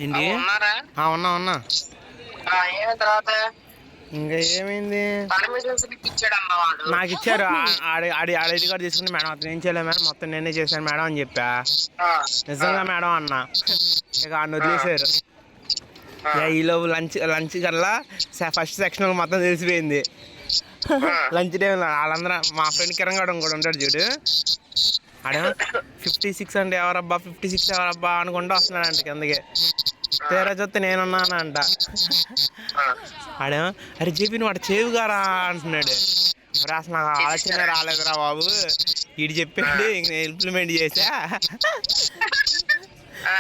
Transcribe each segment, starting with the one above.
ఏంటి? ఉన్నారా? ఉన్నా ఉన్నా. ఏమైనా తర్వాత ఇంకా ఏమైంది? నాకు ఇచ్చారు. ఐడి కార్డు తీసుకుని మేడం అతను ఏం చేయలేదు మేడం, మొత్తం నేనే చేశాను మేడం అని చెప్పా. నిజంగా మేడం అన్నా. ఇక ఆయన వదిలేసారు. ఈలోపు లంచ్ కల్లా ఫస్ట్ సెక్షన్ మొత్తం తెలిసిపోయింది. లంచ్ టైం వాళ్ళందరూ మా ఫ్రెండ్ కిరణ్ గౌడ్ కూడా ఉంటాడు చూడు, ఆడేమో 56 అంటే ఎవరబ్బా 56 ఎవరబ్బా అనుకుంటూ వస్తున్నాడంట కిందకి. తీరా చూస్తే నేనున్నానంట. ఆడేమో అరే చెప్పి నువ్వు అటు చేవుగారా అంటున్నాడు. మరి అసలు నాకు ఆలోచన రాలేదురా బాబు, వీడు చెప్పాడు ఇంక నేను ఇంప్లిమెంట్ చేసా.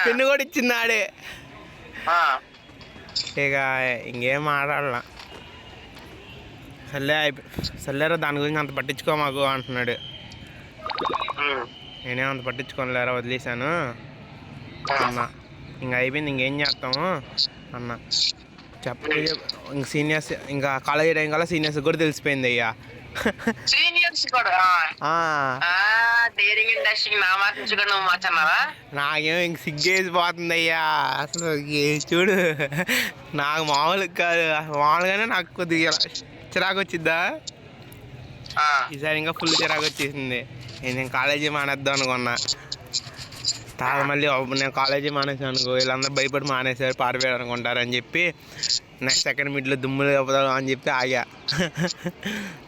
పెన్ను కూడా ఇచ్చింది ఆడే. ఇక ఇంకేం మాట్లాడాల. సర్లేరా దాని గురించి అంత పట్టించుకో మాకు అంటున్నాడు. నేనేం అంత పట్టించుకోలేరా వదిలేశాను అన్న. ఇంకా అయిపోయింది, ఇంకేం చేస్తాము అన్న. చెప్పలేదు ఇంక సీనియర్స్, ఇంకా కాలేజీ టైం కల్లా సీనియర్స్ కూడా తెలిసిపోయింది అయ్యా. నాకేమో ఇంక సిగ్గేసిపోతుంది అయ్యా. అసలు చూడు, నాకు మామూలుగా కాదు, మామూలుగానే నాకు కొద్దిగా చిరాకు వచ్చిద్దా. ఈసారి ఇంకా ఫుల్ చిరాకు వచ్చేసింది. నేను కాలేజీ మానేద్దాం అనుకున్నా. మళ్ళీ నేను కాలేజీ మానేసాను అనుకో, వీళ్ళందరూ భయపడి మానేసారు పారిపోయారు అనుకుంటారు అని చెప్పి నెక్స్ట్ సెకండ్ మిడ్లో దుమ్ములు చెప్పుదాం అని చెప్పి ఆగా.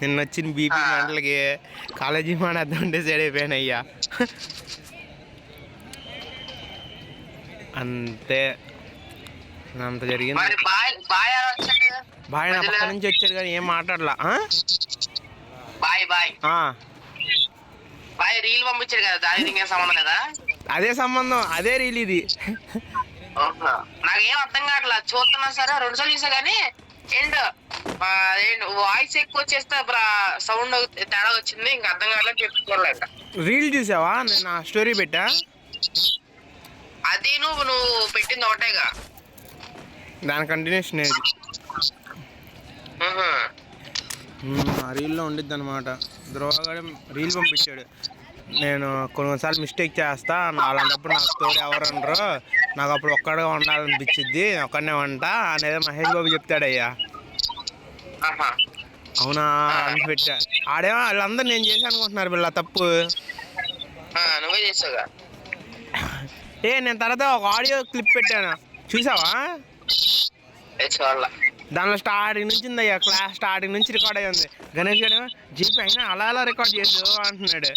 నిన్న వచ్చిన బీపీ గంటలకి కాలేజీ మానేద్దాం అంటే సైడ్ అయిపోయాను అయ్యా. అంతే, అంత జరిగింది. బాయ్ నా పక్క నుంచి వచ్చాడు కానీ ఏం మాట్లాడలా. రీల్ పంపించాడు కదా, దానికి ఇంకేం సంబంధం లేదా? అదే సంబంధం, అదే రీల్ ఇది. నాకేం అర్థం కావట్లా, చూస్తున్నా సరే 2 సార్లు చూసా కానీ ఏంటో వాయిస్ ఎక్కువ వచ్చేస్తే సౌండ్ తేడా వచ్చింది, ఇంకా అర్థం కావట్లేదు, చెప్పుకోలేక. రీల్ చూసావా? నేను నా స్టోరీ పెట్టా. అది నువ్వు పెట్టింది ఒకటేగా, దాని కంటిన్యూషన్ ఏది ఆ రీల్లో ఉండిద్ది అనమాట. ధ్రువగాడు రీల్ పంపించాడు. నేను కొన్నిసార్లు మిస్టేక్ చేస్తా, అలాంటప్పుడు నాకు స్టోరీ ఎవరు అనరు, నాకు అప్పుడు ఒక్కడగా ఉండాలనిపించిద్ది, ఒక్కడనే ఉంటా అనేది మహేష్ బాబు చెప్తాడయ్యా. అవునా అని పెట్టా. ఆడేమో వాళ్ళందరూ నేను చేశాను అనుకుంటున్నారు వీళ్ళ తప్పు. నువ్వే చేసావుగా. నేను తర్వాత ఒక ఆడియో క్లిప్ పెట్టాను, చూసావా? దానిలో స్టార్టింగ్ నుంచి ఉందయ్యా, క్లాస్ స్టార్టింగ్ నుంచి రికార్డ్ అయ్యి ఉంది. గణేష్ గారు జీపీ అయినా అలా అలా రికార్డ్ చేసు అంటున్నాడు.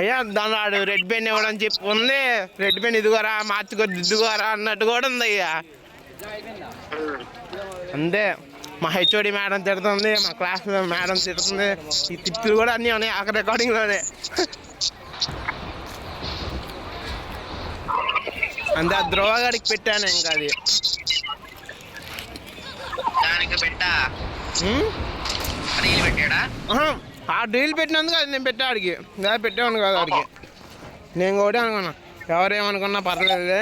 అయ్యా దాని వాడు రెడ్ పెన్ ఇవ్వడం చెప్పి ఉంది, రెడ్ పెన్ ఇదిగోరా మార్చుకొని దిద్దుకోరా అన్నట్టు కూడా ఉంది అయ్యా. అంతే, మా హెచ్ఓడి మేడం తిడుతుంది, మా క్లాస్లో మేడం తిడుతుంది, ఈ తిప్పులు కూడా అన్నీ ఉన్నాయి ఆ రికార్డింగ్లోనే. అంతే, ఆ ధ్రువగాడికి పెట్టాను ఇంకా అది. ఆ రీల్ పెట్టినందుకు అది నేను పెట్టా ఆడికి, పెట్టేవాను కాదు ఆడికి. నేను కూడా అనుకున్నా ఎవరేమనుకున్నా పర్లేదు,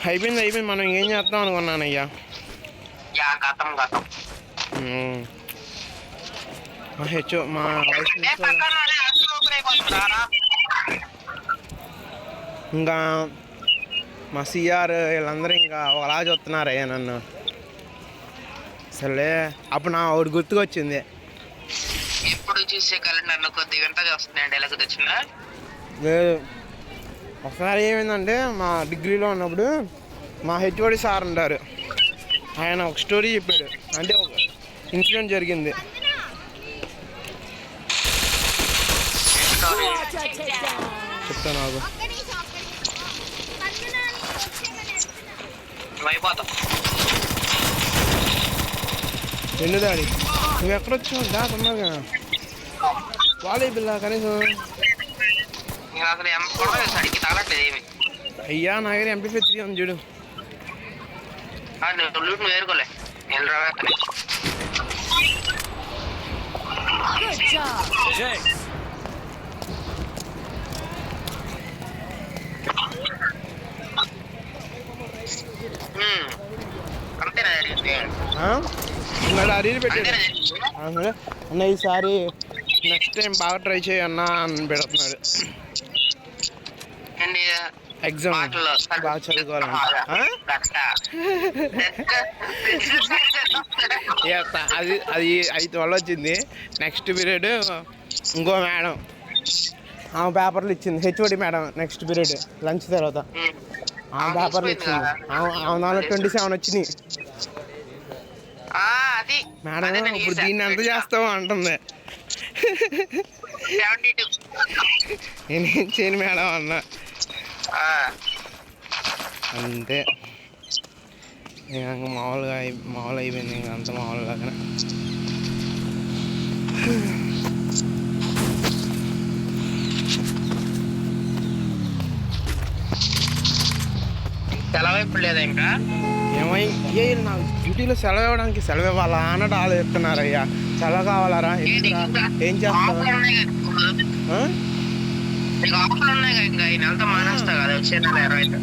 అయిపోయింది మనం ఏం చేస్తాం అనుకున్నాను అయ్యా. మా వైస్ ఇంకా మా సిఆర్ వీళ్ళందరూ ఇంకా ఒకలా చూస్తున్నారయ్యా నన్ను. సరే అప్పుడు నా ఒకటి గుర్తుకొచ్చింది. లేదు, ఒకసారి ఏమైందంటే మా డిగ్రీలో ఉన్నప్పుడు మా హెచ్ఓడి సార్ ఉంటారు, ఆయన ఒక స్టోరీ చెప్పాడు. అంటే ఒక ఇన్సిడెంట్ జరిగింది. చెప్తాను నాకు. దాడి నువ్వు ఎక్కడొచ్చావు? దాకున్నాగా వాళ్ళే పిల్ల కనీసం. అయ్యా నా దగ్గర MP3 ఉంది చూడు. అంతేనా? రీల్ పెట్టాడు అన్న ఈసారి నెక్స్ట్ టైం బాగా ట్రై చేయన్నా అని పెడుతున్నాడు. ఎగ్జామ్ బాగా చదువుకోవాలంట. అది అది 5 వచ్చింది. నెక్స్ట్ పీరియడ్ ఇంకో మేడం ఆమె పేపర్లు ఇచ్చింది, HOD madam. Next period lunch తర్వాత ఆమె పేపర్లు ఇచ్చింది. ఆమె నాలుగు 27 వచ్చినాయి. మేడం ఇప్పుడు దీన్ని ఎంత చేస్తావు అంటుంది. నేనేం చేయను మేడం అన్న. అంతే ఇంకా మామూలుగా అయిపోయింది. ఇంకా అంత మామూలుగా సెలవు ఇప్పుడు లేదా ఇంకా ఏమై నాకు డ్యూటీలో సెలవు ఇవ్వడానికి సెలవు ఇవ్వాలా అన్నట్టు ఆలోచిస్తున్నారయ్యా. సెలవు కావాలరా, ఏం చేస్తావా?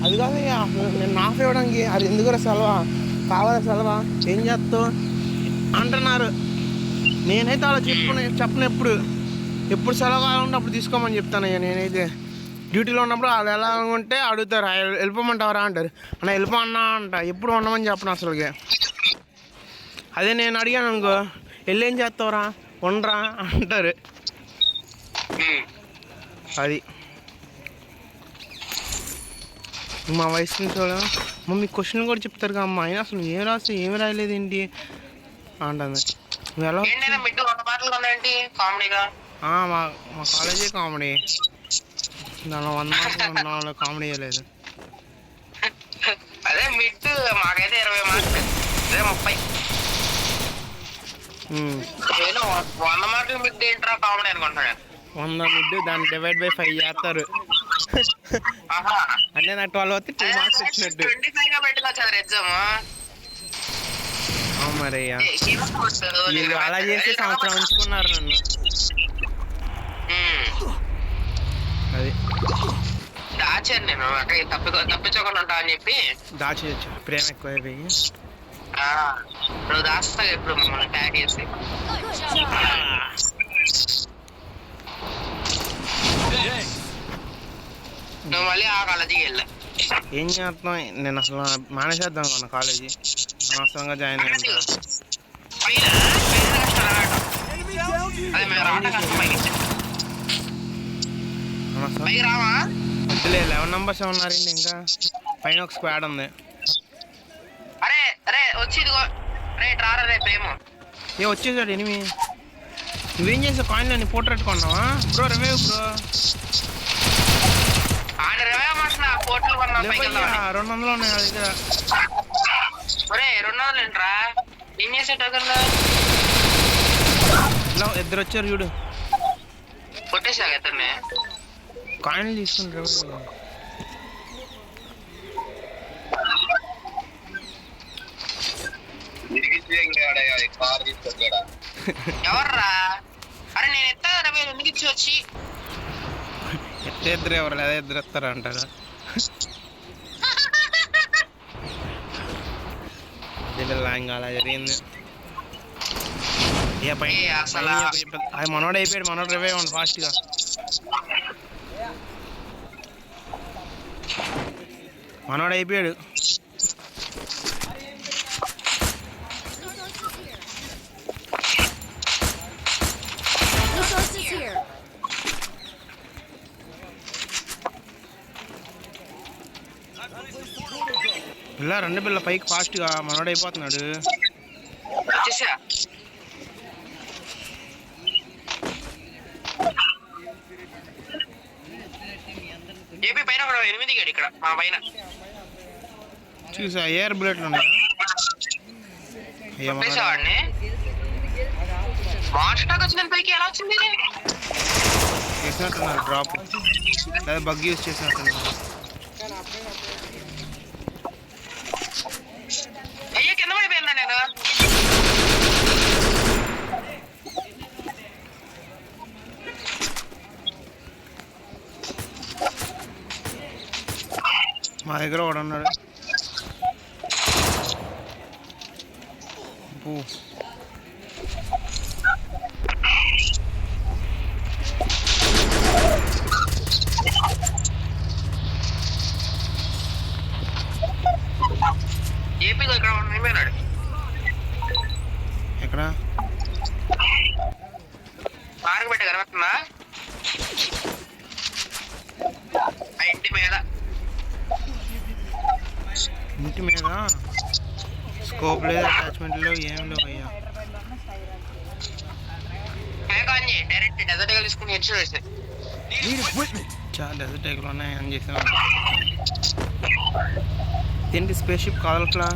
అది కాదయ్యా, నేను ఆఫ్ ఇవ్వడానికి అది ఎందుకు సెలవా కావాలా, సెలవా ఏం చేస్తావు అంటున్నారు. నేనైతే అలా చెప్పను. ఎప్పుడు సెలవు కావాలంటే అప్పుడు తీసుకోమని చెప్తానయ్యా. నేనైతే డ్యూటీలో ఉన్నప్పుడు వాళ్ళు ఎలా ఉంటే అడుగుతారు, వెళ్ళిపోమంటారా అంటారు. అన్న వెళ్ళిపోమన్నా అంట. ఎప్పుడు ఉండమని చెప్పను అసలుకి. అదే నేను అడిగాను అనుకో, వెళ్ళేం చేస్తావురా ఉండరా అంటారు. అది మా వయసు నుంచి మమ్మీ క్వశ్చన్ కూడా చెప్తారు కదా అమ్మ, అయినా అసలు ఏం రాసి ఏమి రాయలేదు ఏంటి అంటుంది. నువ్వు ఎలా మా కాలేజీ కామెడీ, దానిలో 100 మార్కులు కామెడీ చేయలేదు. అదే మిడ్ మాకైతే 20 మార్కులు, అదే 30. 100 మార్కులు మిడ్ ఏంట్రా కామెడీ అనుకుంటాను. 100 మిడ్ దాన్ని డివైడ్ బై 5 చేస్తారు. అంటే నాకు 12 వస్తే 2 మార్క్స్ వచ్చినట్టు. 25గా పెట్టుకోవచ్చు ఎగ్జామ్. మరి మీరు అలా చేసి సంవత్సరం ఉంచుకున్నారు నన్ను. అది దాచాను నేను, తప్పించకుండా ఉంటా అని చెప్పి దాచేయచ్చు. ప్రేమ ఎక్కువైపోయి నువ్వు దాస్తావు ఎప్పుడు మమ్మల్ని ట్యాగ్ చేసి. నువ్వు మళ్ళీ ఆ కాలేజీకి వెళ్ళా. ఏం చేస్తాం, నేను అసలు మానేసేద్దాం మన కాలేజీ, అనవసరంగా జాయిన్ అయ్యాను. వద్దులే, 11 మెంబర్స్ ఉన్నారండి. ఇంకా పైన ఒక స్క్వాడ్ ఉంది. అరే అరే వచ్చి రారా రే ప్రేమ వచ్చేసాడు ఎనిమి. నువ్వేం చేసావు? కాయిన్ అని పోర్ట్రేట్ కొన్నావా బ్రో? Revive bro. 200 ఉన్నాయి నా దగ్గర. 200 ఏంట్రా? ఏం చేసేట ఇద్దరు వచ్చారు చూడు. కొట్టేసా ఇద్దరిని. కాయిన్లు తీసుకుంటారు. ఎవర్రా? అరే నేను ఎత్తా కదా, మీరు ఎందుకు ఇచ్చి వచ్చి ఇద్దరు ఎవరు లేదా ఇద్దరు ఎత్తారా అంటారా? ఇంకా అలా జరిగింది. అది మనోడు అయిపోయాడు. మనోడు రివైవ్ అవ్వండి ఫాస్ట్గా. మనోడు అయిపోయాడు. పిల్ల రెండు పిల్ల పైకి ఫాస్ట్గా. మనోడు అయిపోతున్నాడు. చూసా ఎయిర్ బుల్లెట్లు ఉన్నాయా? చేసినట్టున్నారు డ్రాప్, లేదా బగ్ యూజ్ చేసినట్టున్నారు. అయ్యా కింద పడిపోయినా నేను. మా దగ్గర ఒకడు ఉన్నాడు. ఏపీలో ఇక్కడ ఉన్నాడు. ఎక్కడ పార్క్ పెట్ట కనబడుతుందా ఆ ఇంటి మీద స్కోప్ లేదు, అటాచ్మెంట్ లేవు, ఏం లేవు అయ్యా. డైరెక్ట్ డెజర్ట్ తీసుకుని హెడ్ చాలా డెజర్ట్ ఎగులు ఉన్నాయి అని చేసాను. ఏంటి స్పేస్ షిప్ కావాలట్లా